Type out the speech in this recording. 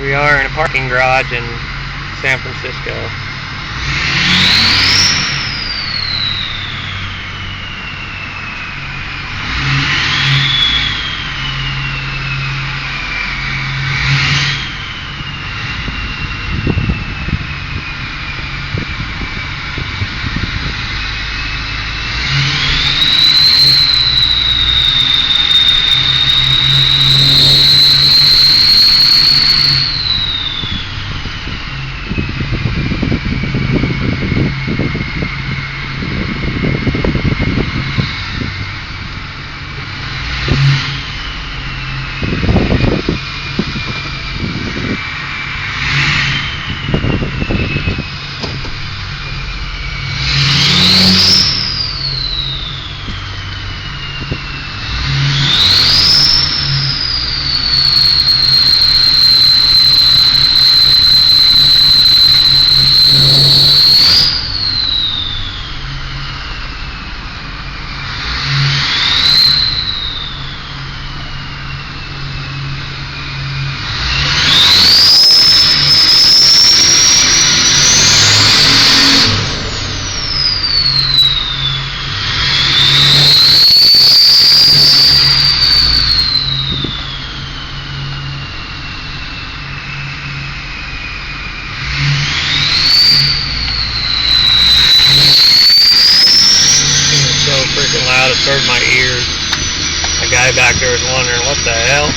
We are in a parking garage in San Francisco. Freaking loud, it hurt my ears. A guy back there was wondering what the hell.